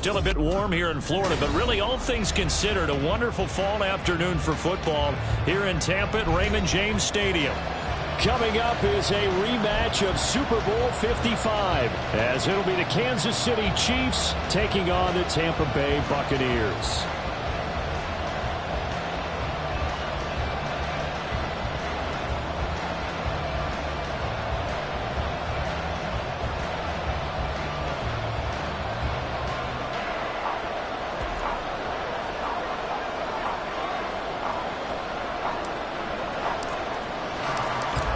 still a bit warm here in Florida, but really all things considered, a wonderful fall afternoon for football here in Tampa at Raymond James Stadium. Coming up is a rematch of Super Bowl 55, as it'll be the Kansas City Chiefs taking on the Tampa Bay Buccaneers.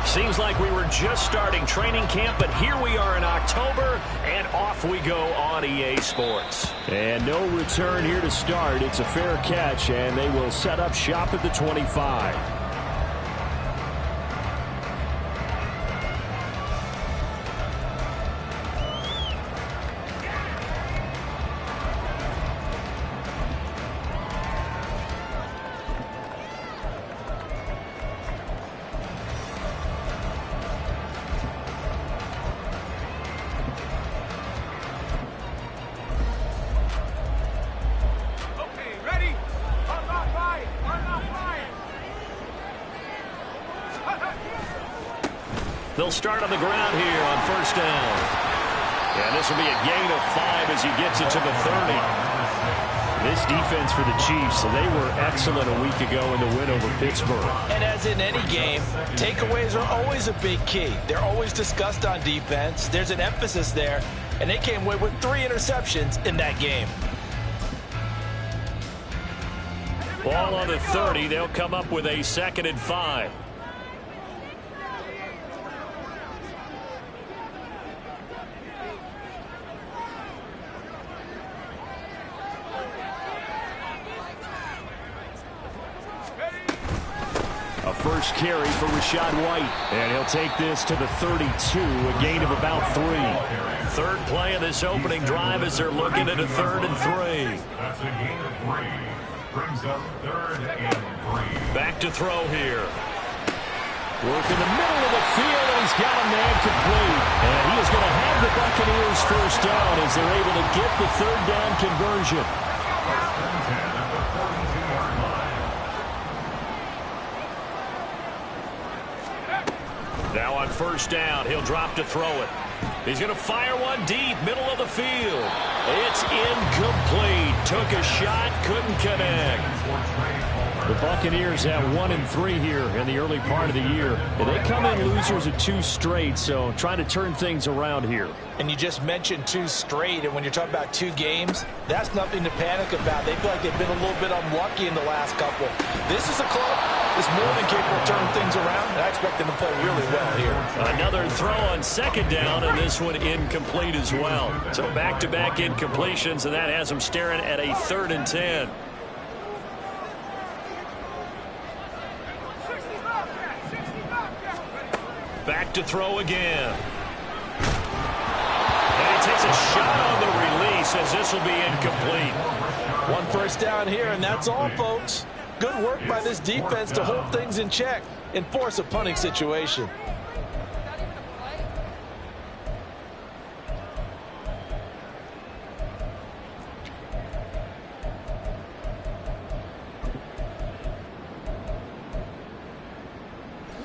Seems like we were just starting training camp, but here we are in October, and off we go on EA Sports. And no return here to start. It's a fair catch, and they will set up shop at the 25. They'll start on the ground here on first down. And this will be a gain of 5 as he gets it to the 30. This defense for the Chiefs, they were excellent a week ago in the win over Pittsburgh. And as in any game, takeaways are always a big key. They're always discussed on defense. There's an emphasis there, and they came away with 3 interceptions in that game. Ball on the 30. They'll come up with a 2nd and 5. First carry for Rachaad White. And he'll take this to the 32, a gain of about 3. Third play of this opening drive as they're looking at a 3rd and 3. That's a gain of 3. Brings up 3rd and 3. Back to throw here. Work in the middle of the field, and he's got a man complete. And he is going to have the Buccaneers first down as they're able to get the 3rd down conversion. Now on first down, he'll drop to throw it. He's going to fire one deep, middle of the field. It's incomplete. Took a shot, couldn't connect. The Buccaneers have 1 and 3 here in the early part of the year. And they come in losers of 2 straight, so trying to turn things around here. And you just mentioned 2 straight, and when you're talking about 2 games, that's nothing to panic about. They feel like they've been a little bit unlucky in the last couple. This is a club that's more than capable of turning things around, and I expect them to play really well here. Another throw on 2nd down, and this one incomplete as well. So back-to-back incompletions, and that has them staring at a 3rd and 10. Back to throw again. And he takes a shot on the release as this will be incomplete. 1 first down here, and that's all, folks. Good work by this defense to hold things in check and force a punting situation.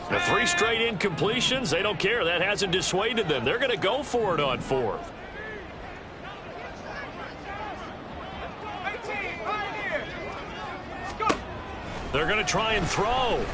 The 3 straight incompletions, they don't care. That hasn't dissuaded them. They're going to go for it on 4th. They're going to try and throw. Able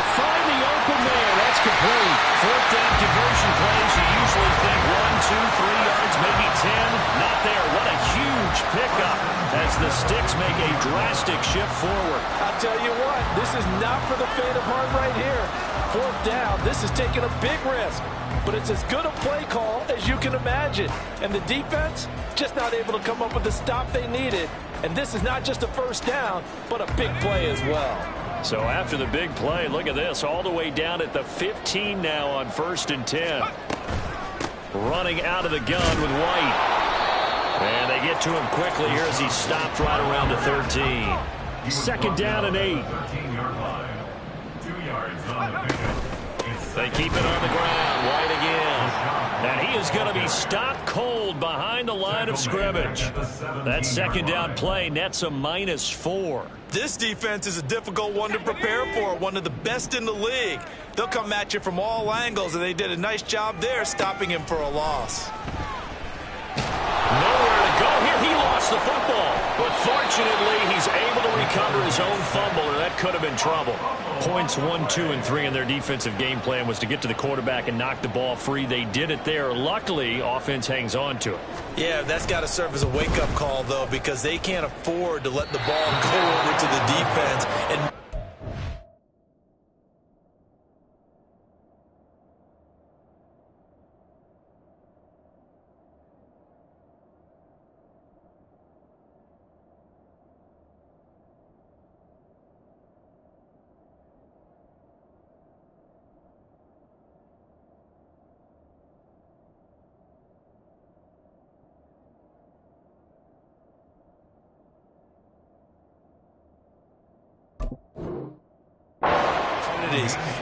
to find the open man. That's complete. 4th down conversion plays. You usually think 1, 2, 3 yards, maybe 10. Not there. What a huge pickup as the Sticks make a drastic shift forward. I'll tell you what, this is not for the faint of heart right here. 4th down, this is taking a big risk. But it's as good a play call as you can imagine. And the defense, just not able to come up with the stop they needed. And this is not just a first down, but a big play as well. So after the big play, look at this, all the way down at the 15 now on 1st and 10. Running out of the gun with White. And they get to him quickly here as he stopped right around the 13. 2nd down and 8. They keep it on the ground. White again. And he is going to be stopped cold behind the line of scrimmage. That second down play nets a -4. This defense is a difficult one to prepare for, one of the best in the league. They'll come at you from all angles, and they did a nice job there stopping him for a loss. Nowhere to go here. He lost the football. But fortunately, he's able to recover his own fumble, or that could have been trouble. Points 1, 2, and 3 in their defensive game plan was to get to the quarterback and knock the ball free. They did it there. Luckily, offense hangs on to it. Yeah, that's got to serve as a wake-up call, though, because they can't afford to let the ball go over to the defense. And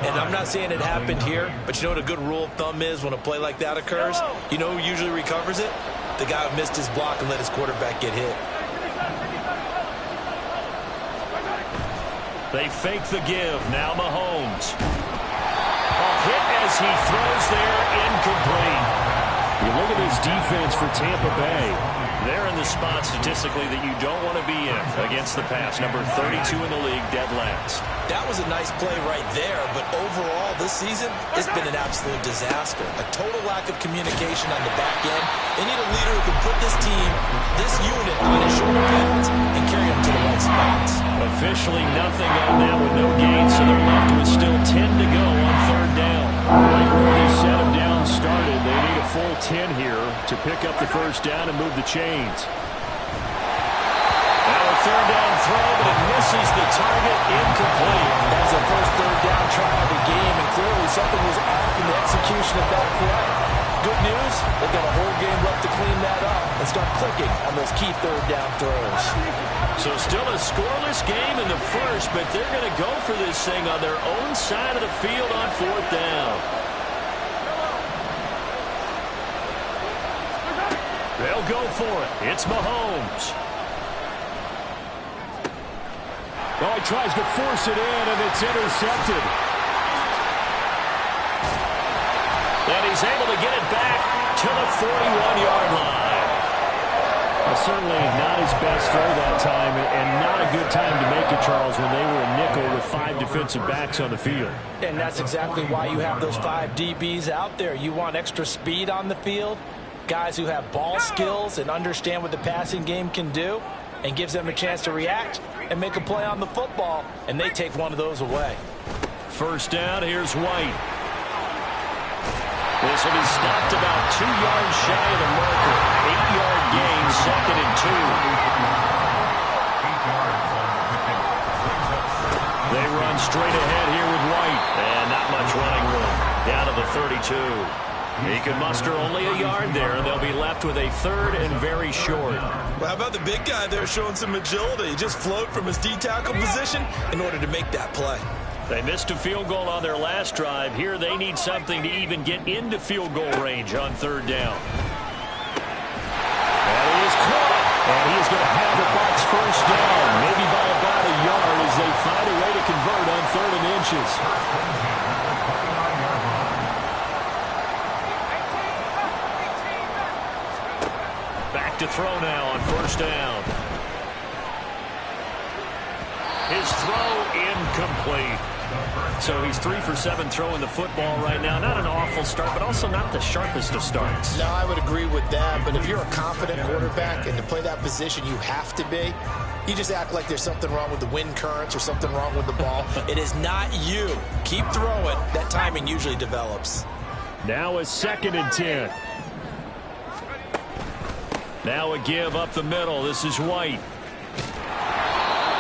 And I'm not saying it happened here, but you know what a good rule of thumb is when a play like that occurs? You know who usually recovers it? The guy who missed his block and let his quarterback get hit. They fake the give. Now Mahomes. A hit as he throws there, incomplete. You look at this defense for Tampa Bay. They're in the spot statistically that you don't want to be in against the pass. Number 32 in the league, dead last. That was a nice play right there, but overall this season, it's been an absolute disaster. A total lack of communication on the back end. They need a leader who can put this team, this unit, on his shoulder pads and carry them to the right spots. Officially nothing on that with no gain, so they're left with still 10 to go on third down. Right where they set them down started, they need a full 10 here to pick up the first down and move the chains. Now a third down throw, but it misses the target, incomplete. That was their first third down try of the game, and clearly something was off in the execution of that play. Good news, they've got a whole game left to clean that up and start clicking on those key third down throws. So still a scoreless game in the first, but they're going to go for this thing on their own side of the field on fourth down. They'll go for it. It's Mahomes. Oh, he tries to force it in, and it's intercepted. And he's able to get it back to the 41-yard line. Certainly not his best throw that time, and not a good time to make it, Charles, when they were a nickel with 5 defensive backs on the field. And that's exactly why you have those 5 DBs out there. You want extra speed on the field, guys who have ball skills and understand what the passing game can do, and gives them a chance to react and make a play on the football, and they take one of those away. First down, here's White. This will be stopped about 2 yards shy of the marker. 8-yard gain, second and 2. They run straight ahead here with White. And not much running room. Down to the 32. He can muster only a yard there, and they'll be left with a third and very short. Well, how about the big guy there showing some agility? He just float from his D-tackle position in order to make that play. They missed a field goal on their last drive. Here they need something to even get into field goal range on third down. And he is caught. And he is going to have the Bucs first down, maybe by about a yard as they find a way to convert on 3rd and inches. Back to throw now on first down. His throw incomplete. So he's 3 for 7 throwing the football right now. Not an awful start, but also not the sharpest of starts. No, I would agree with that. But if you're a confident quarterback and to play that position you have to be, you just act like there's something wrong with the wind currents or something wrong with the ball. It is not you. Keep throwing. That timing usually develops. Now a 2nd and 10. Now a give up the middle. This is White.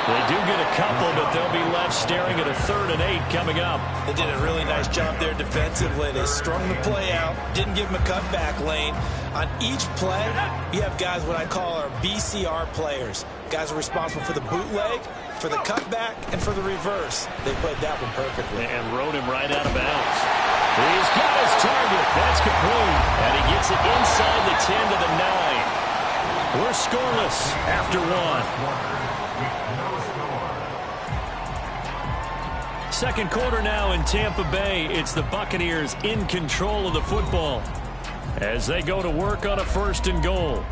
They do get a couple, but they'll be left staring at a 3rd and 8 coming up. They did a really nice job there defensively. They strung the play out, didn't give them a cutback lane. On each play, you have guys what I call our BCR players. Guys are responsible for the bootleg, for the cutback, and for the reverse. They played that one perfectly. And rode him right out of bounds. He's got his target. That's complete. And he gets it inside the 10 to the 9. We're scoreless after 1. Second quarter now in Tampa Bay. It's the Buccaneers in control of the football as they go to work on a 1st and goal.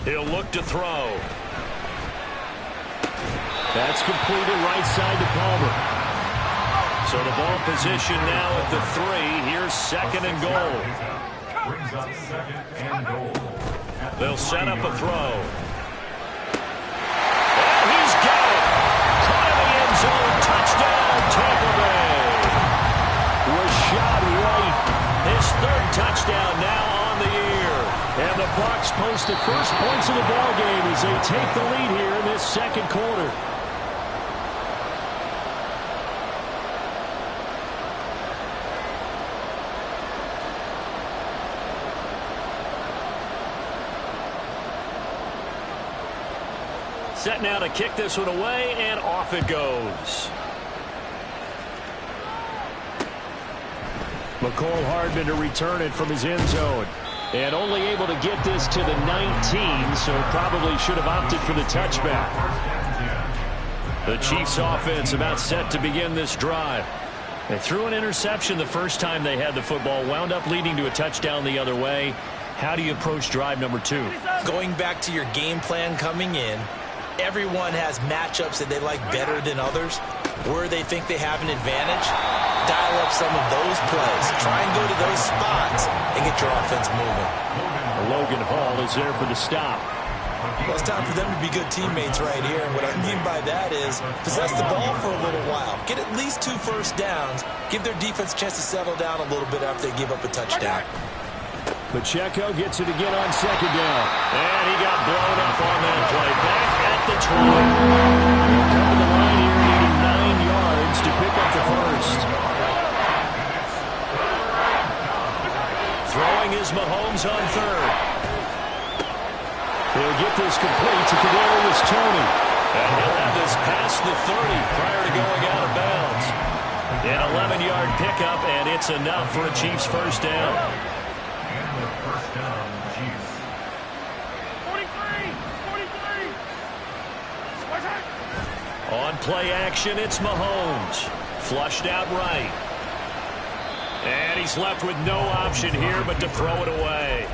He'll look to throw. That's completed right side to Palmer. So the ball position now at the 3. Here's 2nd and goal. Brings up 2nd and goal. They'll set up a throw. And he's got it. Caught in the end zone. Touchdown, Tampa Bay. Rashad White. His 3rd touchdown now on the year. And the Bucs post the first points of the ball game as they take the lead here in this 2nd quarter. Set now to kick this one away, and off it goes. McCole Hardman to return it from his end zone. And only able to get this to the 19, so probably should have opted for the touchback. The Chiefs offense about set to begin this drive. They threw an interception the first time they had the football, wound up leading to a touchdown the other way. How do you approach drive number 2? Going back to your game plan coming in, everyone has matchups that they like better than others, where they think they have an advantage. Dial up some of those plays. Try and go to those spots and get your offense moving. Logan Hall is there for the stop. Well, it's time for them to be good teammates right here. And what I mean by that is possess the ball for a little while. Get at least 2 first downs. Give their defense a chance to settle down a little bit after they give up a touchdown. Pacheco gets it again on 2nd down. And he got blown up on that play. Back at the 20. Come to the line here, needing 9 yards to pick up the first. Throwing is Mahomes on 3rd. He'll get this complete to Kadarius Toney. And he'll have this past the 30 prior to going out of bounds. An 11-yard pickup, and it's enough for a Chiefs first down. And the first down, Chiefs. 43. On play action, it's Mahomes. Flushed out right. And he's left with no option here but to throw it away.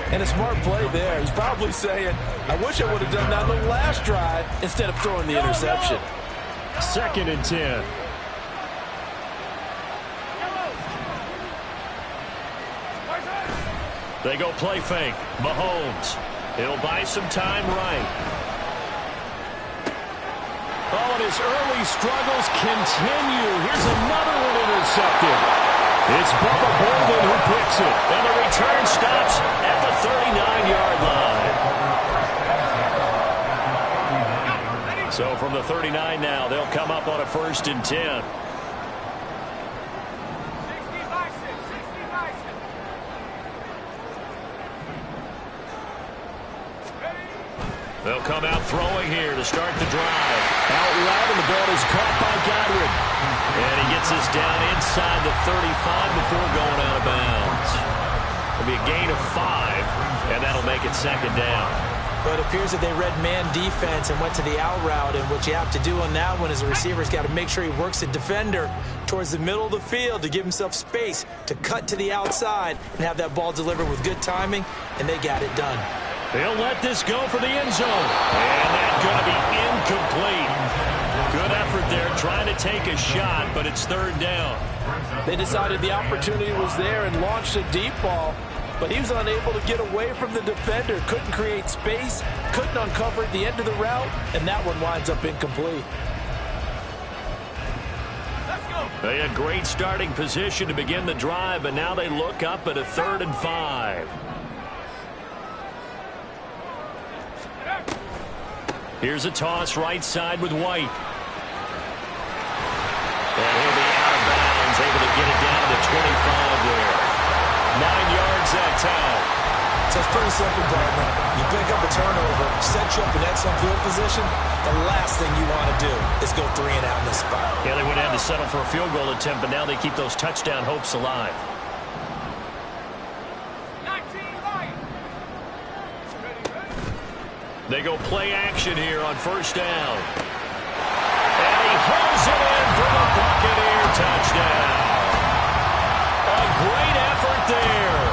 And a smart play there. He's probably saying, I wish I would have done that on the last drive instead of throwing the interception. 2nd and 10. They go play fake. Mahomes. He'll buy some time right. Oh, and his early struggles continue. Here's another one intercepted. It's Bubba Bolden who picks it. And the return stops at the 39-yard line. So from the 39 now, they'll come up on a 1st and 10. They'll come out throwing here to start the drive. Out loud, and the ball is caught by Godwin. And he gets this down inside the 35 before going out of bounds. It'll be a gain of 5, and that'll make it 2nd down. But it appears that they read man defense and went to the out route, and what you have to do on that one is the receiver's got to make sure he works the defender towards the middle of the field to give himself space to cut to the outside and have that ball delivered with good timing, and they got it done. They'll let this go for the end zone. And that's going to be incomplete. Good effort there trying to take a shot, but it's 3rd down. They decided the opportunity was there and launched a deep ball, but he was unable to get away from the defender. Couldn't create space, couldn't uncover at the end of the route, and that one winds up incomplete. Let's go. They had great starting position to begin the drive, but now they look up at a 3rd and 5. Here's a toss right side with White. And he'll be out of bounds, able to get it down to 25 there. 9 yards that time. So it's pretty simple, partner. You pick up a turnover, set you up in excellent field position. The last thing you want to do is go 3 and out in this spot. Yeah, they would have had to settle for a field goal attempt, but now they keep those touchdown hopes alive. They go play action here on 1st down. And he holds it in for the Buccaneer touchdown. A great effort there.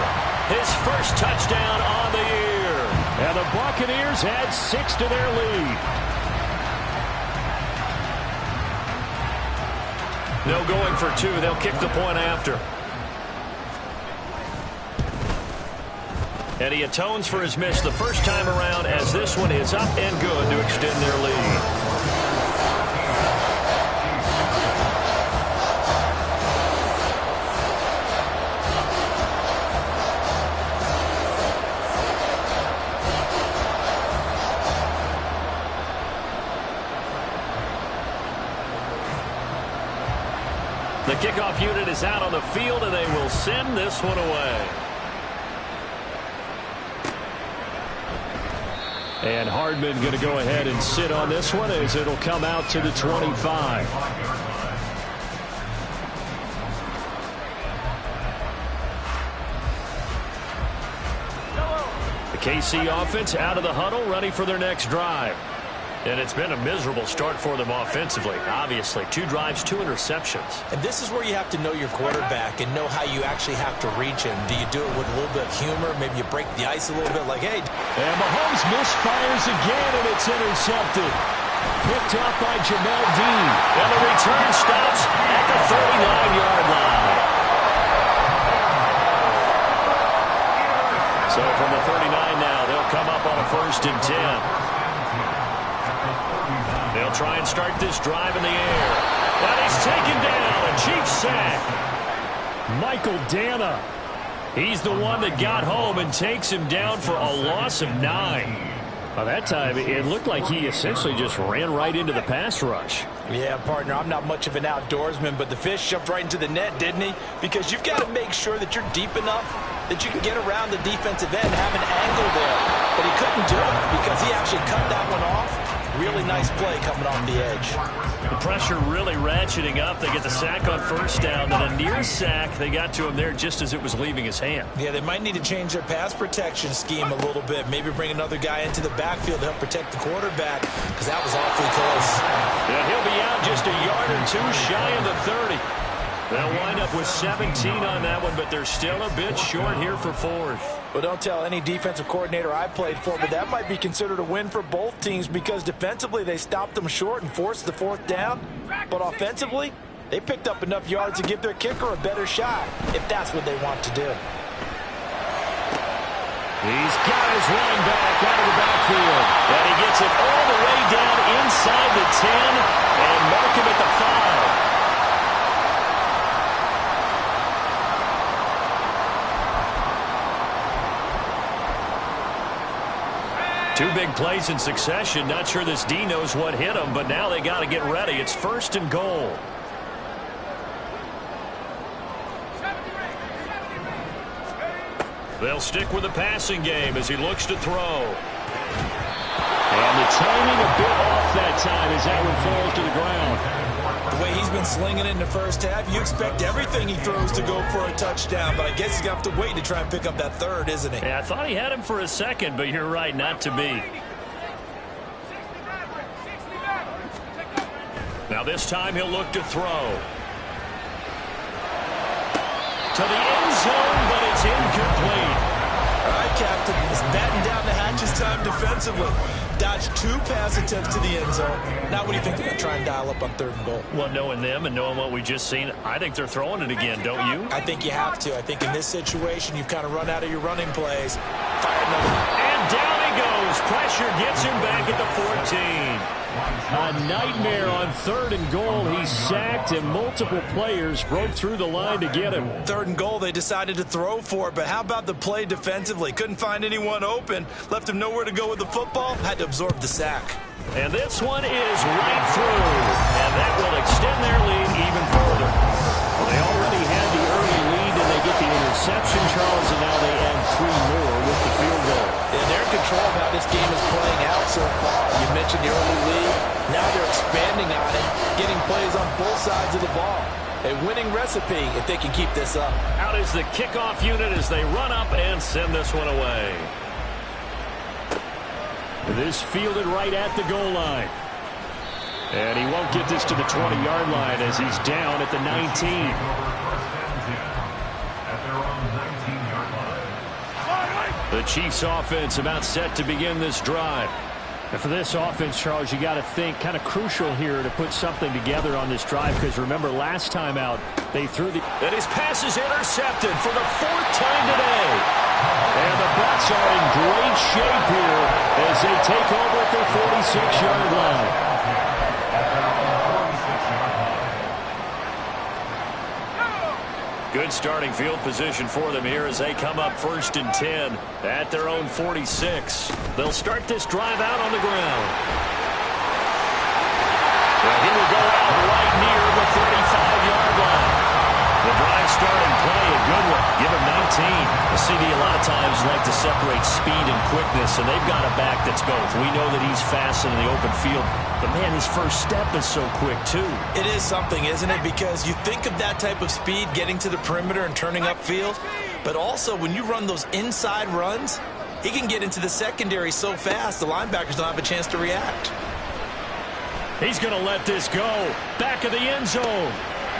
His first touchdown on the year. And the Buccaneers add 6 to their lead. No going for 2. They'll kick the point after. And he atones for his miss the first time around, as this one is up and good to extend their lead. The kickoff unit is out on the field, and they will send this one away. And Hardman going to go ahead and sit on this one as it'll come out to the 25. The KC offense out of the huddle, ready for their next drive. And it's been a miserable start for them offensively. Obviously, 2 drives, 2 interceptions. And this is where you have to know your quarterback and know how you actually have to reach him. Do you do it with a little bit of humor? Maybe you break the ice a little bit like, hey. And Mahomes misfires again, and it's intercepted. Picked up by Jamel Dean. And the return stops at the 39-yard line. So from the 39 now, they'll come up on a 1st and 10. They'll try and start this drive in the air. And he's taken down, a Chiefs sack. Michael Dana. He's the one that got home and takes him down for a loss of 9. By that time, it looked like he essentially just ran right into the pass rush. Yeah, partner, I'm not much of an outdoorsman, but the fish jumped right into the net, didn't he? Because you've got to make sure that you're deep enough that you can get around the defensive end and have an angle there. But he couldn't do it because he actually cut that one off. Really nice play coming off the edge. The pressure really ratcheting up. They get the sack on 1st down. Then a near sack. They got to him there just as it was leaving his hand. Yeah, they might need to change their pass protection scheme a little bit. Maybe bring another guy into the backfield to help protect the quarterback, because that was awfully close. Yeah, he'll be out just a yard or 2 shy of the 30. They'll wind up with 17 on that one, but they're still a bit short here for 4th. Well, don't tell any defensive coordinator I played for, but that might be considered a win for both teams because defensively they stopped them short and forced the 4th down. But offensively, they picked up enough yards to give their kicker a better shot, if that's what they want to do. He's got his running back out of the backfield. And he gets it all the way down inside the 10 and mark him at the 5. 2 big plays in succession. Not sure this D knows what hit him, but now they got to get ready. It's 1st and goal. They'll stick with the passing game as he looks to throw. And the timing a bit off that time as that one falls to the ground. The way he's been slinging it in the first half, you expect everything he throws to go for a touchdown, but I guess he's going to have to wait to try and pick up that 3rd, isn't he? Yeah, I thought he had him for a second, but you're right, not to be. Now this time he'll look to throw. To the end zone, but it's incomplete. All right, Captain, it's batting down the hatches time defensively. Dodged 2 pass attempts to the end zone. Now what do you think they're going to try and dial up on 3rd and goal? Well, knowing them and knowing what we just seen, I think they're throwing it again, don't you? I think you have to. I think in this situation, you've kind of run out of your running plays. Fire another. And down he goes throws. Pressure gets him back at the 14. A nightmare on 3rd and goal. He's sacked, and multiple players broke through the line to get him. 3rd and goal, they decided to throw for it, but how about the play defensively? Couldn't find anyone open. Left him nowhere to go with the football. Had to absorb the sack. And this one is right through. And that will extend their lead even further. Well, they already had the early lead, and they get the interception, Charles, and now they add 3 more with the field goal. And they're in control of how this game is playing out so far. You mentioned the early lead. Now they're expanding on it, getting plays on both sides of the ball. A winning recipe if they can keep this up. Out is the kickoff unit as they run up and send this one away. This fielded right at the goal line. And he won't get this to the 20-yard line as he's down at the 19. The Chiefs offense about set to begin this drive. And for this offense, Charles, you got to think kind of crucial here to put something together on this drive, because remember last time out they threw the... And his pass is intercepted for the 4th time today. And the Bucs are in great shape here as they take over at their 46-yard line. Good starting field position for them here as they come up 1st and 10 at their own 46. They'll start this drive out on the ground. Well, he will go out right near the 35-yard line. The drive starting play, a good one. Give him 19. The CD a lot of times like to separate speed and quickness, and they've got a back that's both. We know that he's fast in the open field, but man, his first step is so quick too. It is something, isn't it? Because you think of that type of speed getting to the perimeter and turning upfield, but also when you run those inside runs, he can get into the secondary so fast the linebackers don't have a chance to react. He's going to let this go. Back of the end zone.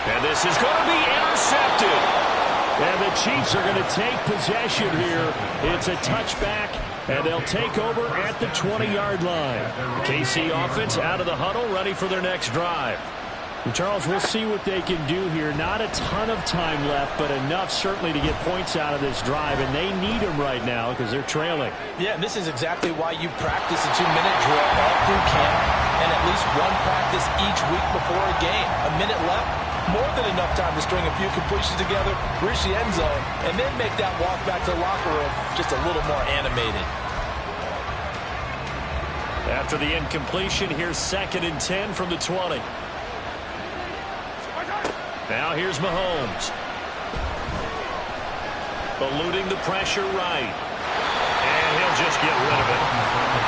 And this is going to be intercepted. And the Chiefs are going to take possession here. It's a touchback, and they'll take over at the 20-yard line. The KC offense out of the huddle, ready for their next drive. And Charles, we'll see what they can do here. Not a ton of time left, but enough certainly to get points out of this drive, and they need them right now because they're trailing. Yeah, and this is exactly why you practice a 2-minute drill all through camp and at least one practice each week before a game. A minute left, more than enough time to string a few completions together, reach the end zone, and then make that walk back to the locker room just a little more animated. After the incompletion, here's 2nd and 10 from the 20. Now here's Mahomes. Eluding the pressure right. And he'll just get rid of it.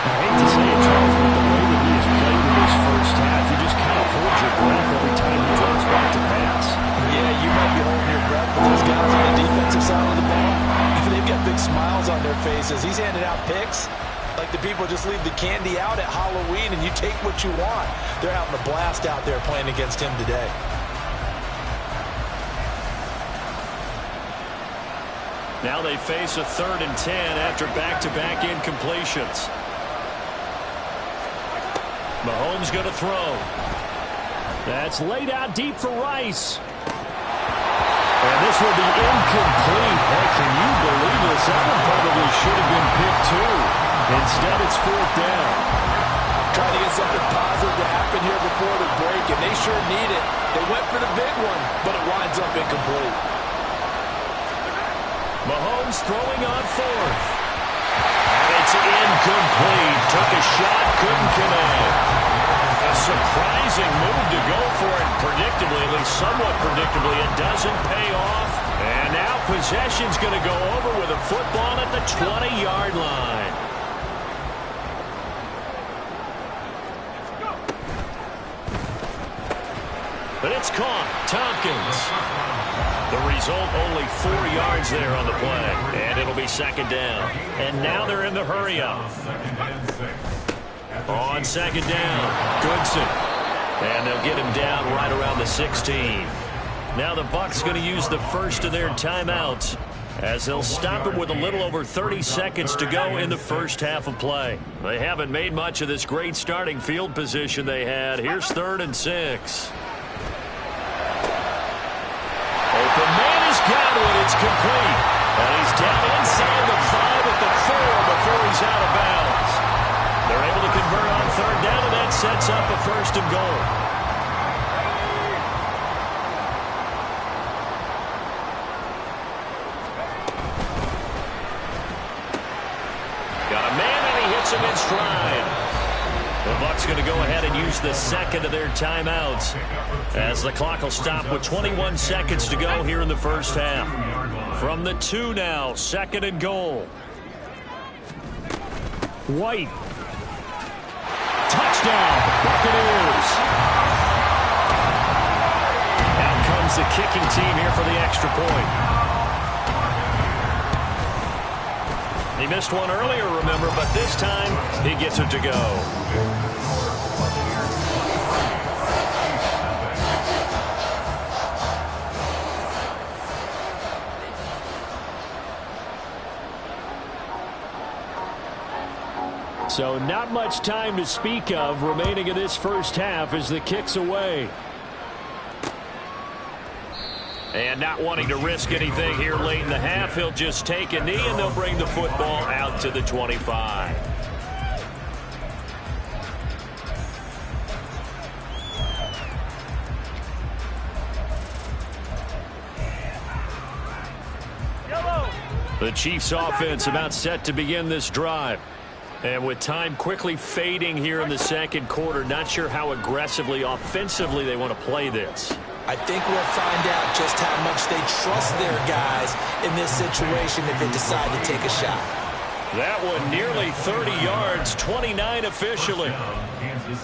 I hate to say it, Charles, but the way that he has played in this first half, you just kind of hold your breath every time he drops back to pass. Yeah, you might be holding your breath, but those guys on the defensive side of the ball, they've got big smiles on their faces. He's handing out picks like the people just leave the candy out at Halloween and you take what you want. They're having a blast out there playing against him today. Now they face a 3rd and 10 after back-to-back incompletions. Mahomes going to throw. That's laid out deep for Rice. And this will be incomplete. Hey, can you believe this? That one probably should have been picked too. Instead, it's 4th down. Trying to get something positive to happen here before the break, and they sure need it. They went for the big one, but it winds up incomplete. Mahomes throwing on 4th. And it's incomplete. Took a shot, couldn't connect. A surprising move to go for it. Predictably, at least somewhat predictably, it doesn't pay off. And now possession's going to go over with a football at the 20-yard line. But it's caught. Tompkins. The result, only 4 yards there on the play. And it'll be 2nd down. And now they're in the hurry-up. On 2nd down, Goodson. And they'll get him down right around the 16. Now the Bucs going to use the first of their timeouts as they'll stop it with a little over 30 seconds to go in the first half of play. They haven't made much of this great starting field position they had. Here's 3rd and 6. Open man is got it. It's complete. And he's down inside the 5 at the 4 before he's out of bounds. third down, and that sets up a 1st and goal. Got a man, and he hits him in stride. The Bucs going to go ahead and use the second of their timeouts as the clock will stop with 21 seconds to go here in the first half. From the 2 now, 2nd and goal. White. Touchdown, Buccaneers. Out comes the kicking team here for the extra point. He missed one earlier, remember, but this time he gets it to go. So not much time to speak of remaining in this first half as the kick's away. And not wanting to risk anything here late in the half, he'll just take a knee and they'll bring the football out to the 25. The Chiefs offense about set to begin this drive. And with time quickly fading here in the second quarter, not sure how aggressively, offensively they want to play this. I think we'll find out just how much they trust their guys in this situation if they decide to take a shot. That one nearly 30 yards, 29 officially.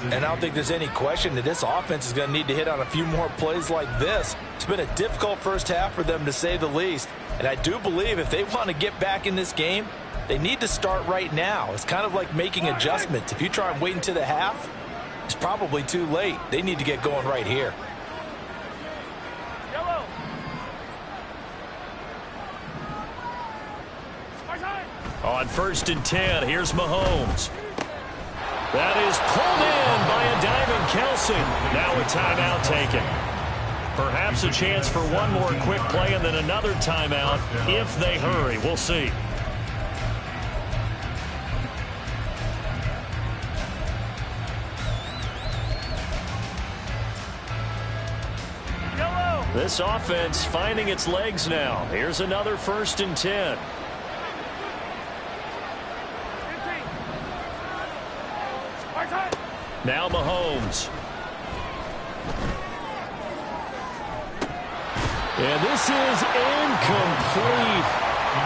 And I don't think there's any question that this offense is going to need to hit on a few more plays like this. It's been a difficult first half for them, to say the least. And I do believe if they want to get back in this game, they need to start right now. It's kind of like making adjustments. If you try and wait until the half, it's probably too late. They need to get going right here. On 1st and 10, here's Mahomes. That is pulled in by a diving Kelce. Now a timeout taken. Perhaps a chance for one more quick play and then another timeout if they hurry. We'll see. This offense finding its legs now. Here's another 1st and 10. Now Mahomes. And this is incomplete.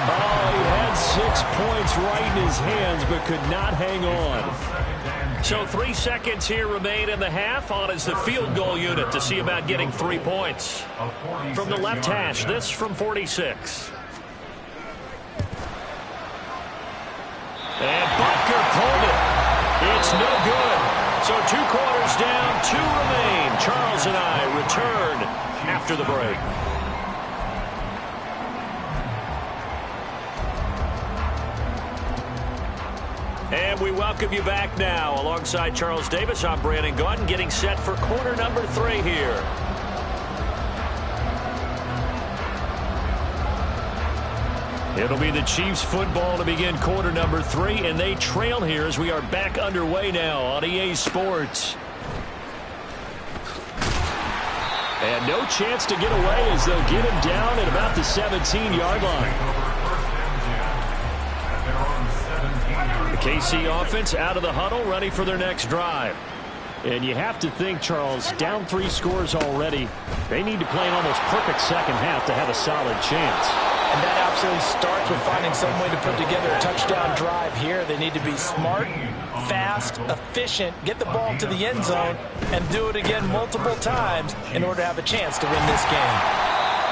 Oh, he had 6 points right in his hands but could not hang on. So 3 seconds here remain in the half. On is the field goal unit to see about getting 3 points. From the left hash, this from 46. And Butker pulled it. It's no good. So 2 quarters down, 2 remain. Charles and I return after the break. And we welcome you back now. Alongside Charles Davis, I'm Brandon Gaudin, getting set for quarter number 3 here. It'll be the Chiefs football to begin quarter number 3, and they trail here as we are back underway now on EA Sports. And no chance to get away as they'll get him down at about the 17-yard line. The KC offense out of the huddle, ready for their next drive. And you have to think, Charles, down 3 scores already. They need to play an almost perfect second half to have a solid chance. And that absolutely starts with finding some way to put together a touchdown drive here. They need to be smart, fast, efficient, get the ball to the end zone, and do it again multiple times in order to have a chance to win this game.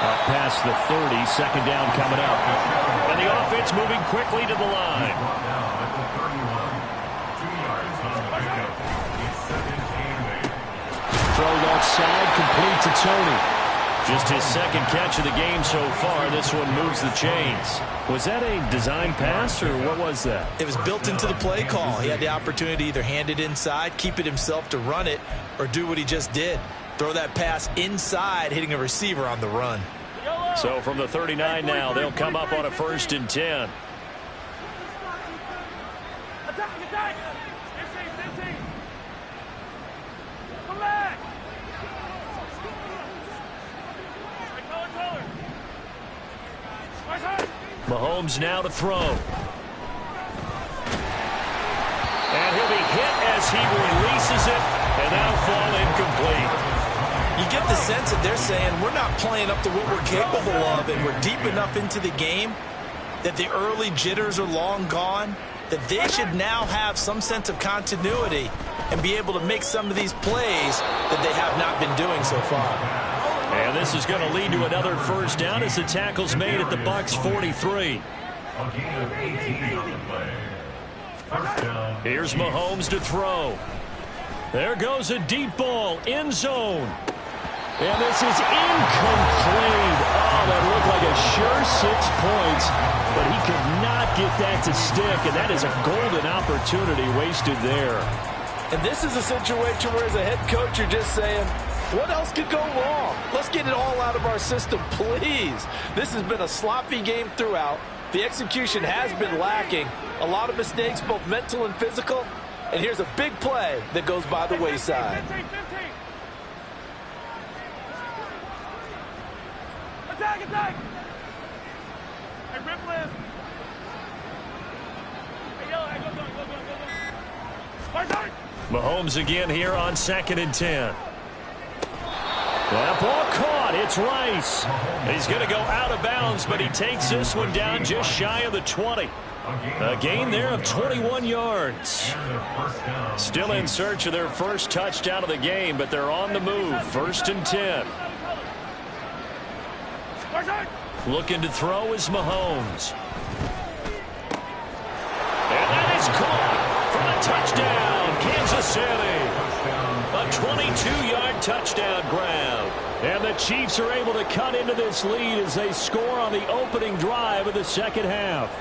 Up past the 30, second down coming up. And the offense moving quickly to the line. Throw left side, complete to Tony. Just his second catch of the game so far. This one moves the chains. Was that a design pass, or what was that? It was built into the play call. He had the opportunity to either hand it inside, keep it himself to run it, or do what he just did. Throw that pass inside, hitting a receiver on the run. So from the 39 now, they'll come up on a 1st and 10. Mahomes now to throw. And he'll be hit as he releases it, and that'll fall incomplete. You get the sense that they're saying we're not playing up to what we're capable of, and we're deep enough into the game that the early jitters are long gone, that they should now have some sense of continuity and be able to make some of these plays that they have not been doing so far. And this is going to lead to another first down as the tackle's made at the Bucs 43. A gain of 18 on the play. First down. Here's Mahomes to throw. There goes a deep ball, end zone. And this is incomplete. Oh, that looked like a sure 6 points, but he could not get that to stick, and that is a golden opportunity wasted there. And this is a situation where as a head coach you're just saying, what else could go wrong? Let's get it all out of our system, please. This has been a sloppy game throughout. The execution has been lacking. A lot of mistakes, both mental and physical. And here's a big play that goes by the wayside. Attack, attack! Hey, rip left. Hey, yellow, hey, go. Mahomes again here on 2nd and 10. That ball caught. It's Rice. He's going to go out of bounds, but he takes this one down just shy of the 20. A gain there of 21 yards. Still in search of their first touchdown of the game, but they're on the move. 1st and 10. Looking to throw is Mahomes. And that is caught for a touchdown, Kansas City. A 22-yard touchdown grab. And the Chiefs are able to cut into this lead as they score on the opening drive of the second half.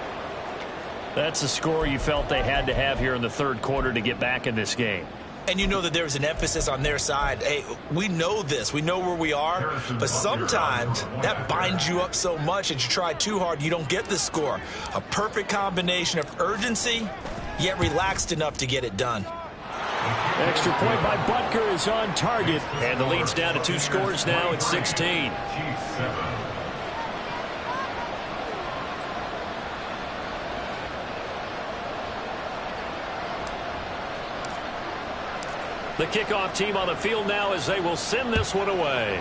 That's the score you felt they had to have here in the third quarter to get back in this game. And you know that there's an emphasis on their side. Hey, we know this. We know where we are. But sometimes that binds you up so much that you try too hard, you don't get the score. A perfect combination of urgency, yet relaxed enough to get it done. Extra point by Butker is on target. And the lead's down to 2 scores now at 16. The kickoff team on the field now as they will send this one away.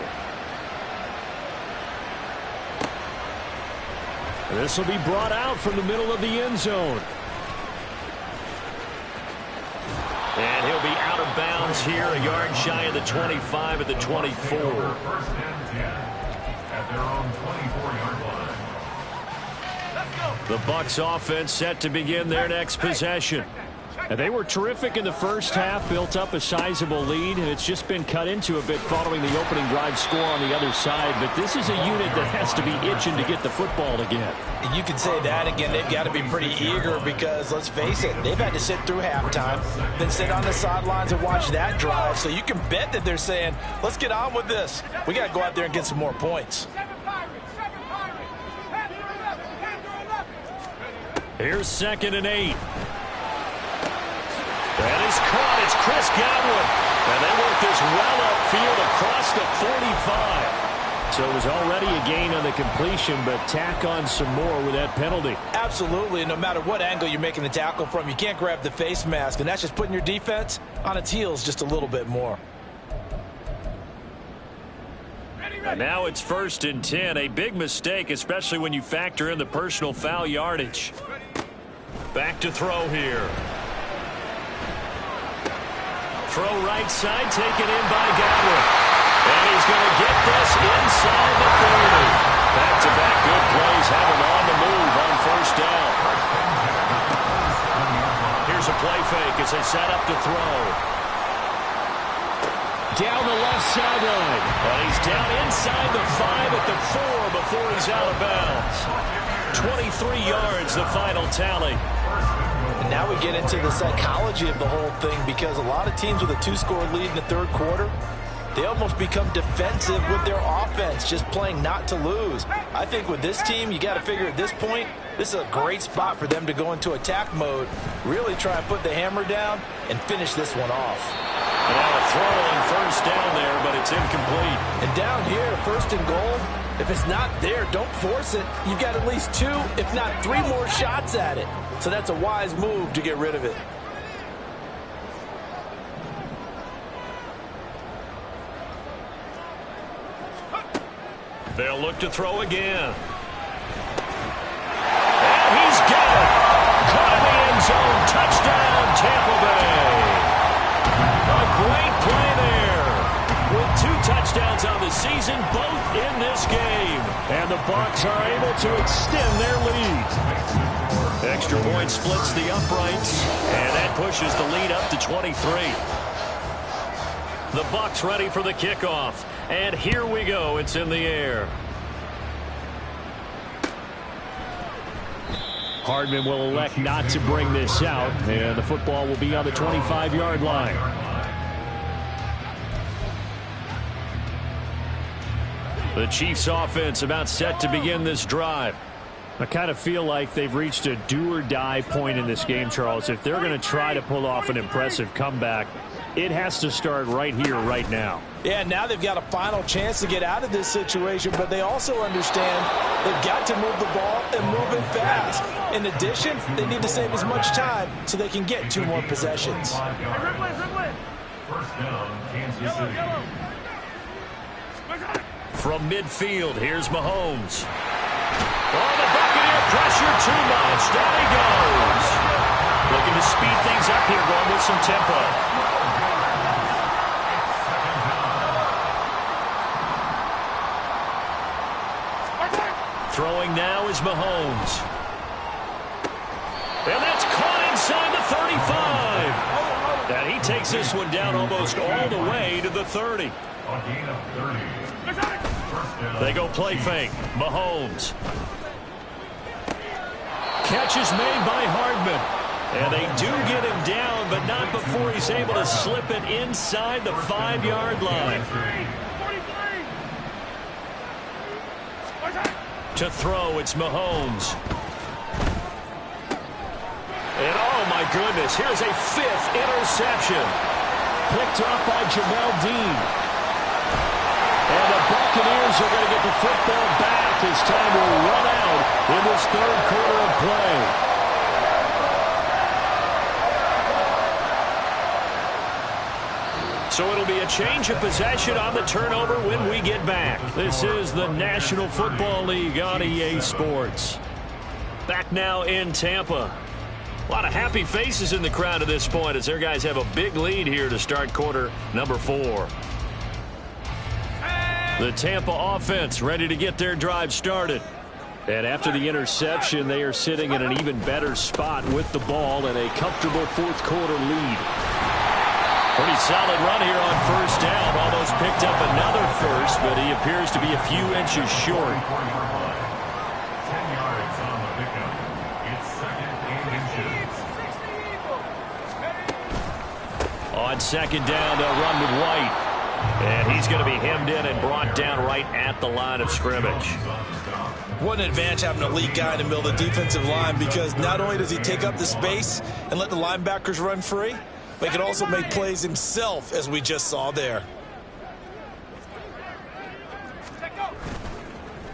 This will be brought out from the middle of the end zone. And he'll be out of bounds here, a yard shy of the 25 at the 24. 1st and 10 at their own 24-yard line. The Bucs offense set to begin their next possession. And they were terrific in the first half, built up a sizable lead, and it's just been cut into a bit following the opening drive score on the other side. But this is a unit that has to be itching to get the football again. You can say that again. They've got to be pretty eager because, let's face it, they've had to sit through halftime, then sit on the sidelines and watch that drive. So you can bet that they're saying, let's get on with this. We got to go out there and get some more points. Here's 2nd and 8. That is caught. It's Chris Godwin. And they work this well upfield across the 45. So it was already a gain on the completion, but tack on some more with that penalty. Absolutely. No matter what angle you're making the tackle from, you can't grab the face mask, and that's just putting your defense on its heels just a little bit more. And now it's 1st and 10. A big mistake, especially when you factor in the personal foul yardage. Back to throw here. Throw right side, taken in by Godwin. And he's going to get this inside the 30. Back-to-back good plays have him on the move on 1st down. Here's a play fake as they set up to throw. Down the left sideline. And he's down inside the 5 at the 4 before he's out of bounds. 23 yards, the final tally. And now we get into the psychology of the whole thing, because a lot of teams with a 2-score lead in the third quarter, they almost become defensive with their offense, just playing not to lose. I think with this team, you got to figure at this point, this is a great spot for them to go into attack mode, really try and put the hammer down and finish this one off. Now a throw on 1st down there, but it's incomplete. And down here, 1st and goal, If it's not there, don't force it. You've got at least 2, if not 3 more shots at it. So that's a wise move to get rid of it. They'll look to throw again. And he's got it. Caught in the end zone. Touchdown, Tampa Bay. A great play there. With 2 touchdowns on the season, both in this game. And the Bucs are able to extend their lead. Extra point splits the uprights, and that pushes the lead up to 23. The Bucs ready for the kickoff. And here we go. It's in the air. Hardman will elect not to bring this out, and the football will be on the 25-yard line. The Chiefs offense about set to begin this drive. I kind of feel like they've reached a do-or-die point in this game, Charles. If they're going to try to pull off an impressive comeback, it has to start right here, right now. Yeah, now they've got a final chance to get out of this situation, but they also understand they've got to move the ball and move it fast. In addition, they need to save as much time so they can get 2 more possessions. First down, Kansas City. From midfield, here's Mahomes. Oh, the Buccaneer pressure too much. Down he goes. Looking to speed things up here, going with some tempo. Throwing now is Mahomes. And that's caught inside the 35. And he takes this one down almost all the way to the 30. A gain of 30. They go play fake. Mahomes. Catch is made by Hardman. And they do get him down, but not before he's able to slip it inside the 5-yard line. To throw, it's Mahomes. And oh my goodness, here's a 5th interception. Picked up by Jamel Dean. And the Buccaneers are going to get the football back as time will run out in this 3rd quarter of play. So it'll be a change of possession on the turnover when we get back. This is the National Football League on EA Sports. Back now in Tampa. A lot of happy faces in the crowd at this point as their guys have a big lead here to start quarter number 4. The Tampa offense ready to get their drive started. And after the interception, they are sitting in an even better spot with the ball and a comfortable 4th quarter lead. Pretty solid run here on first down. Almost picked up another first, but he appears to be a few inches short. 10 yards on the pickup. It's 2nd and inches. On 2nd down, they'll run with White. And he's going to be hemmed in and brought down right at the line of scrimmage. What an advantage having an elite guy in the middle of the defensive line, because not only does he take up the space and let the linebackers run free, but he can also make plays himself, as we just saw there.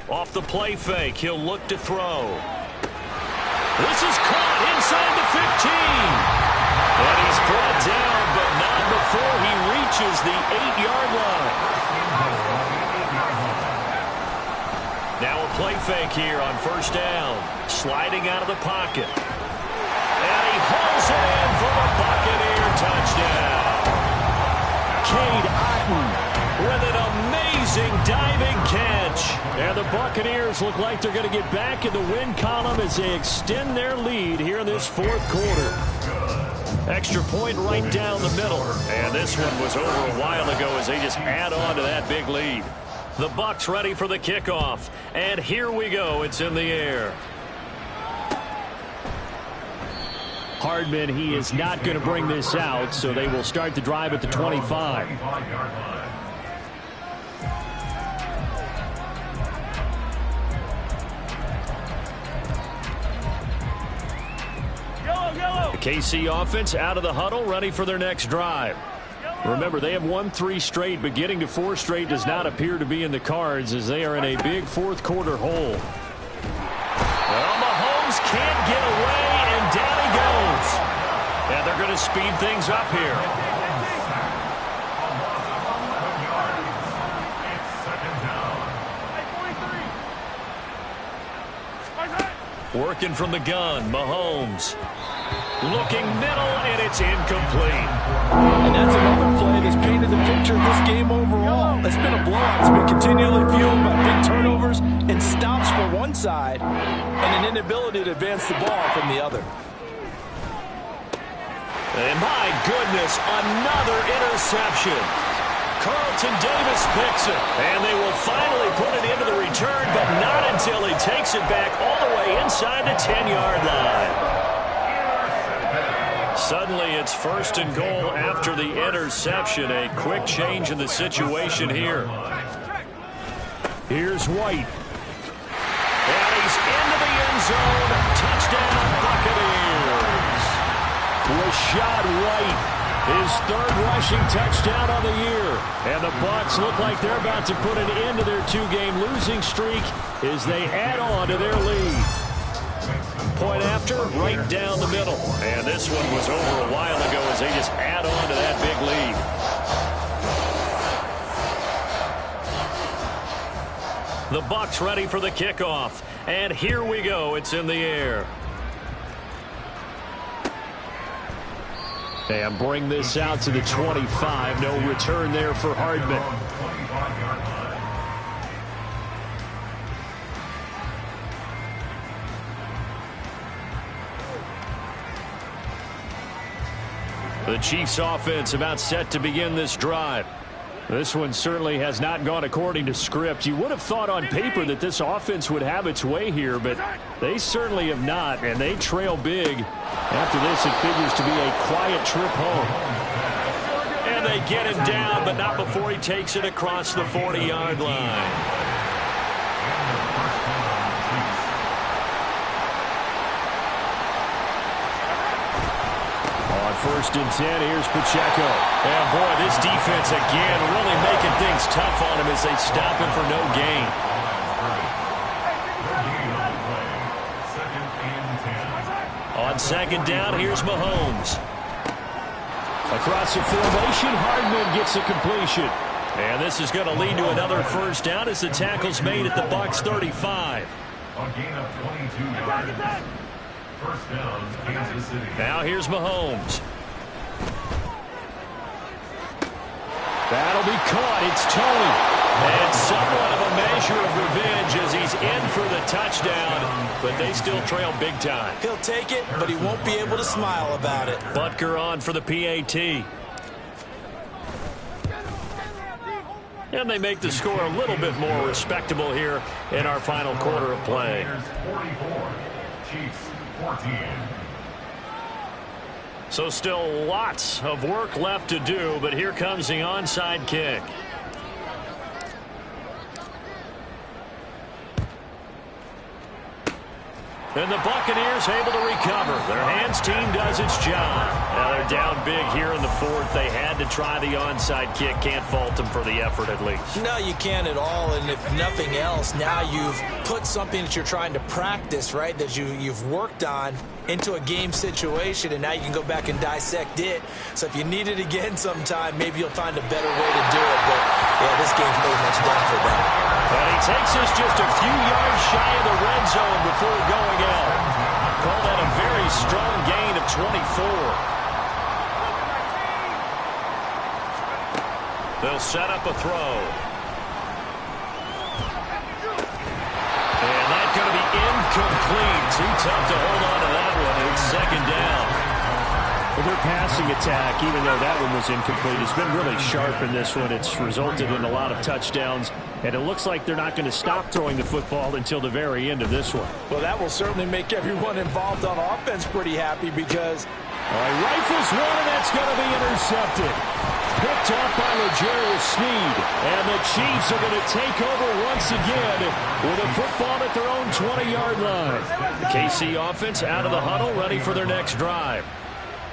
Off the play fake, he'll look to throw. This is caught inside the 15. And he's brought down, but not before he reaches the 8-yard line. Now a play fake here on first down. Sliding out of the pocket. And he hauls it in for the Buccaneer touchdown. Cade Otton With an amazing diving catch. And the Buccaneers look like they're going to get back in the win column as they extend their lead here in this 4th quarter. Extra point right down the middle. And this one was over a while ago as they just add on to that big lead. The Bucs ready for the kickoff. And here we go. It's in the air. Hardman, he is not going to bring this out, so they will start the drive at the 25. Yellow. The KC offense out of the huddle, ready for their next drive. Yellow. Remember, they have won 3 straight, but getting to 4 straight does not appear to be in the cards as they are in a big fourth quarter hole. Well, Mahomes can't get away, and down he goes. And they're going to speed things up here. Working from the gun, Mahomes. Looking middle, and it's incomplete. And that's another play that's painted the picture of this game overall. It's been a blowout. It's been continually fueled by big turnovers and stops for one side and an inability to advance the ball from the other. And my goodness, another interception. Carlton Davis picks it, and they will finally put it into the return, but not until he takes it back all the way inside the 10-yard line. Suddenly, it's 1st and goal after the interception. A quick change in the situation here. Here's White. And he's into the end zone. Touchdown, Buccaneers. Rachaad White, his 3rd rushing touchdown on the year. And the Bucs look like they're about to put an end to their 2-game losing streak as they add on to their lead. Point after, right down the middle. And this one was over a while ago as they just add on to that big lead. The Bucs ready for the kickoff. And here we go. It's in the air. And bring this out to the 25. No return there for Hardman. The Chiefs offense about set to begin this drive. This one certainly has not gone according to script. You would have thought on paper that this offense would have its way here, but they certainly have not, and they trail big. After this, it figures to be a quiet trip home. And they get him down, but not before he takes it across the 40-yard line. On 1st and 10, here's Pacheco. And boy, this defense again really making things tough on him as they stop him for no gain. On 2nd down, here's Mahomes. Across the formation, Hardman gets a completion. And this is going to lead to another 1st down as the tackle's made at the Bucs 35. A gain of 22 yards. 1st down, Kansas City. Now here's Mahomes. That'll be caught. It's Tony. And somewhat of a measure of revenge as he's in for the touchdown, but they still trail big time. He'll take it, but he won't be able to smile about it. Butker on for the PAT. And they make the score a little bit more respectable here in our final quarter of play. 44, Chiefs 14. So still lots of work left to do, but here comes the onside kick. And the Buccaneers able to recover. Their hands team does its job. Now they're down big here in the 4th. They had to try the onside kick. Can't fault them for the effort at least. No, you can't at all. And if nothing else, now you've put something that you're trying to practice, right, that you've worked on into a game situation, and now you can go back and dissect it. So if you need it again sometime, maybe you'll find a better way to do it. But, yeah, this game's pretty much done for them. And he takes us just a few yards shy of the red zone before going out. Call that a very strong gain of 24. They'll set up a throw. And that's going to be incomplete. Too tough to hold on to that one. It's 2nd down. Well, their passing attack, even though that one was incomplete, has been really sharp in this one. It's resulted in a lot of touchdowns, and it looks like they're not going to stop throwing the football until the very end of this one. Well, that will certainly make everyone involved on offense pretty happy because... All right, rifles one, and that's going to be intercepted. Picked off by L'Jarius Sneed, and the Chiefs are going to take over once again with a football at their own 20-yard line. The KC offense out of the huddle, ready for their next drive.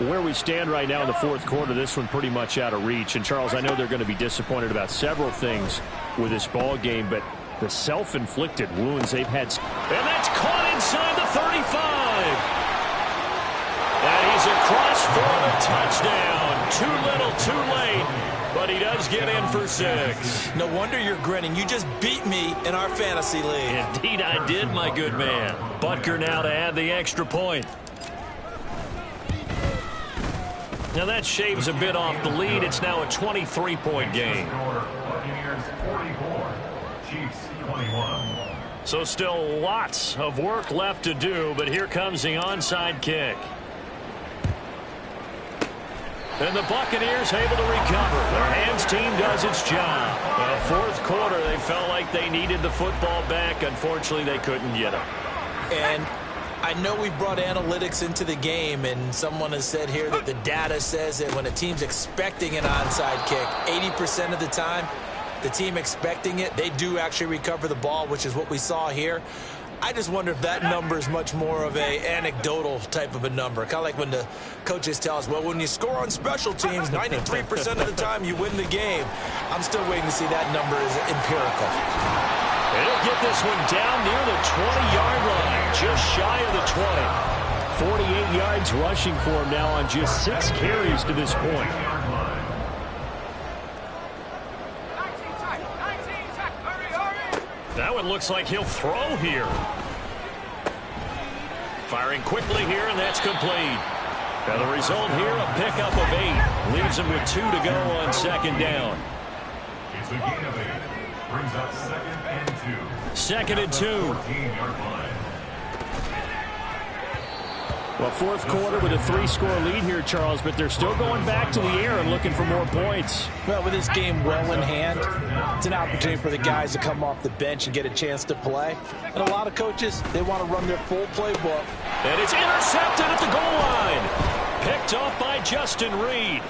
Where we stand right now in the fourth quarter, this one pretty much out of reach. And, Charles, I know they're going to be disappointed about several things with this ball game, but the self-inflicted wounds they've had. And that's caught inside the 35. And he's across for the touchdown. Too little, too late. But he does get in for 6. No wonder you're grinning. You just beat me in our fantasy league. Indeed I did, my good man. Butker now to add the extra point. Now that shaves a bit off the lead. It's now a 23-point game. Buccaneers 44, Chiefs 21. So still lots of work left to do, but here comes the onside kick. And the Buccaneers able to recover. Their hands team does its job. The fourth quarter, they felt like they needed the football back. Unfortunately, they couldn't get it. And I know we brought analytics into the game, and someone has said here that the data says that when a team's expecting an onside kick, 80% of the time, the team expecting it, they do actually recover the ball, which is what we saw here. I just wonder if that number is much more of a anecdotal type of a number. Kind of like when the coaches tell us, well, when you score on special teams, 93% of the time you win the game. I'm still waiting to see that number is empirical. He'll get this one down near the 20-yard line, just shy of the 20. 48 yards rushing for him now on just 6 carries to this point. That one looks like he'll throw here. Firing quickly here, and that's complete. Now the result here, a pickup of 8. Leaves him with 2 to go on second down. It's a gain of 8. Brings up 2nd and 2. Second and 2. 14-yard line. Well, fourth quarter with a 3-score lead here, Charles, but they're still going back to the air and looking for more points. Well, with this game well in hand, it's an opportunity for the guys to come off the bench and get a chance to play. And a lot of coaches, they want to run their full playbook. And it's intercepted at the goal line. Picked off by Justin Reed.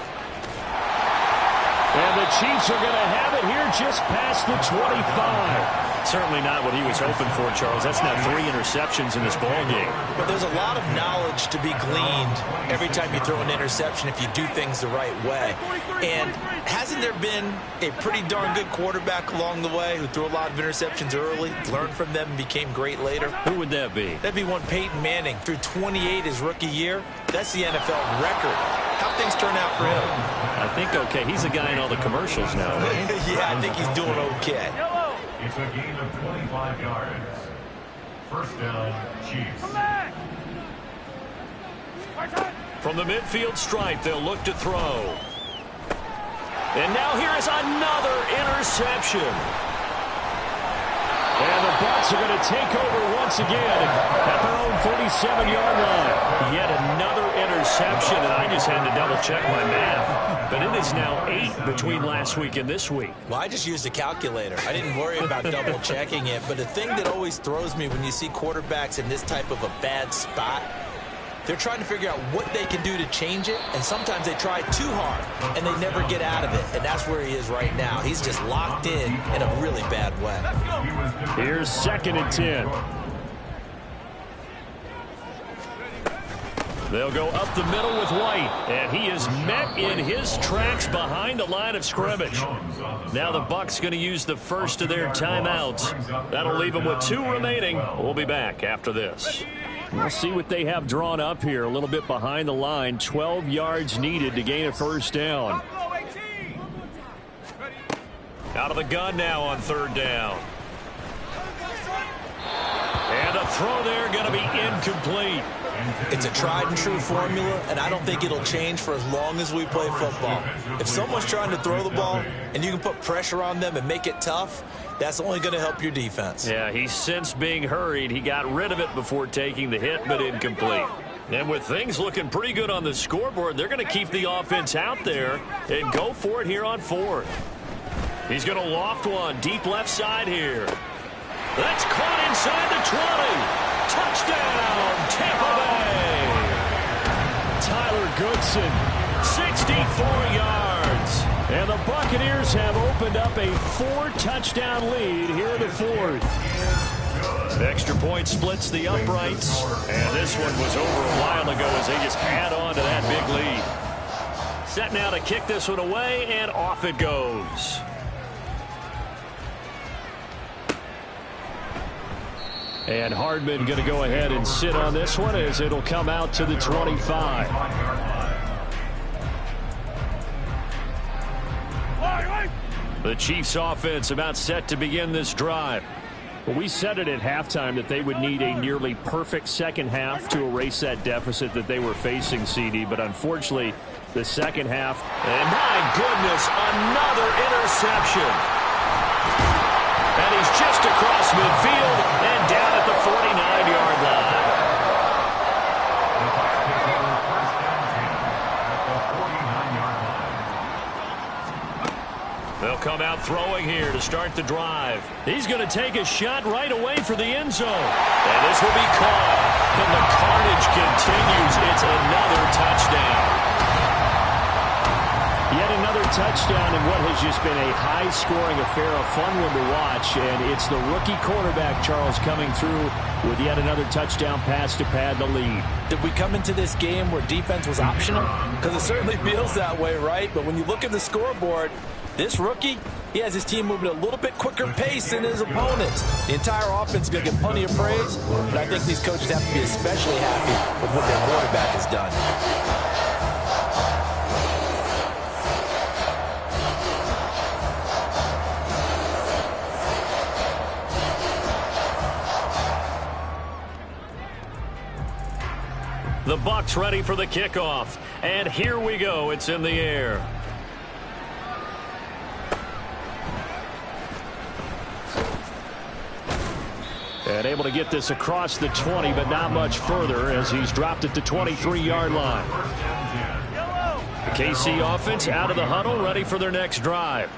And the Chiefs are going to have it here just past the 25. Certainly not what he was hoping for, Charles. That's now 3 interceptions in this ball game. But there's a lot of knowledge to be gleaned every time you throw an interception if you do things the right way. And hasn't there been a pretty darn good quarterback along the way who threw a lot of interceptions early, learned from them, and became great later? Who would that be? That'd be one Peyton Manning. Threw 28 his rookie year. That's the NFL record. How'd things turn out for him? I think okay. He's the guy in all the commercials now, right? Yeah, I think he's doing okay. It's a gain of 25 yards. First down, Chiefs. From the midfield stripe, they'll look to throw. And now here is another interception. And the Bucs are going to take over once again at their own 47-yard line. Yet another interception, and I just had to double-check my math. But it is now 8 between last week and this week. Well, I just used a calculator. I didn't worry about double-checking it. But the thing that always throws me when you see quarterbacks in this type of a bad spot, they're trying to figure out what they can do to change it, and sometimes they try too hard, and they never get out of it. And that's where he is right now. He's just locked in a really bad way. Here's 2nd and 10. They'll go up the middle with White, and he is met in his tracks behind the line of scrimmage. Now the Bucs going to use the first of their timeouts. That'll leave them with 2 remaining. We'll be back after this. We'll see what they have drawn up here. A little bit behind the line. 12 yards needed to gain a first down. Out of the gun now on 3rd down. And a throw there going to be incomplete. It's a tried and true formula, and I don't think it'll change for as long as we play football. If someone's trying to throw the ball and you can put pressure on them and make it tough, that's only going to help your defense. Yeah, he's since being hurried. He got rid of it before taking the hit, but incomplete. And with things looking pretty good on the scoreboard, they're going to keep the offense out there and go for it here on 4th. He's going to loft one deep left side here. That's caught inside the 20. Touchdown, Tampa Bay. Tyler Goodson, 64 yards. And the Buccaneers have opened up a 4-touchdown lead here in the 4th. Extra point splits the uprights. And this one was over a while ago as they just add on to that big lead. Set now to kick this one away, and off it goes. And Hardman going to go ahead and sit on this one as it'll come out to the 25. The Chiefs offense about set to begin this drive. Well, we said it at halftime that they would need a nearly perfect second half to erase that deficit that they were facing, CD. But unfortunately, the second half. And my goodness, another interception. And he's just across midfield and down at the 49-yard line. They'll come out throwing here to start the drive. He's going to take a shot right away for the end zone. And this will be caught. And the carnage continues. It's another touchdown. Yet another touchdown in what has just been a high-scoring affair, a fun one to watch. And it's the rookie quarterback, Charles, coming through with yet another touchdown pass to pad the lead. Did we come into this game where defense was optional? Because it certainly feels that way, right? But when you look at the scoreboard, this rookie, he has his team moving at a little bit quicker pace than his opponents. The entire offense is going to get plenty of praise, but I think these coaches have to be especially happy with what their quarterback has done. The Bucs ready for the kickoff. And here we go. It's in the air. And able to get this across the 20, but not much further as he's dropped at the 23-yard line. The KC offense out of the huddle, ready for their next drive.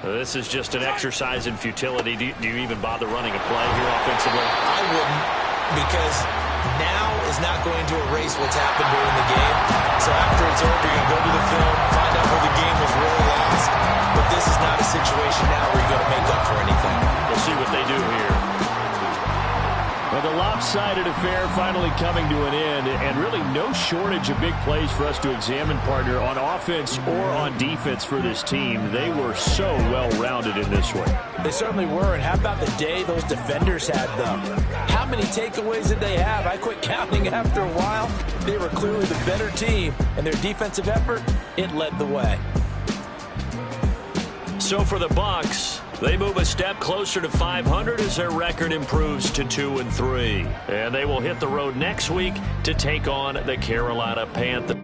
This is just an exercise in futility. Do you even bother running a play here offensively? I wouldn't, because now is not going to erase what's happened during the game. So after it's over, you're going to go to the film, find out where the game was really lost. But this is not a situation now where you're going to make up for anything. We'll see what they do here. Well, the lopsided affair finally coming to an end, and really no shortage of big plays for us to examine, partner, on offense or on defense for this team. They were so well-rounded in this one. They certainly were, and how about the day those defenders had, though? How many takeaways did they have? I quit counting after a while. They were clearly the better team, and their defensive effort, it led the way. So for the Bucs, they move a step closer to 500 as their record improves to 2-3. And they will hit the road next week to take on the Carolina Panthers.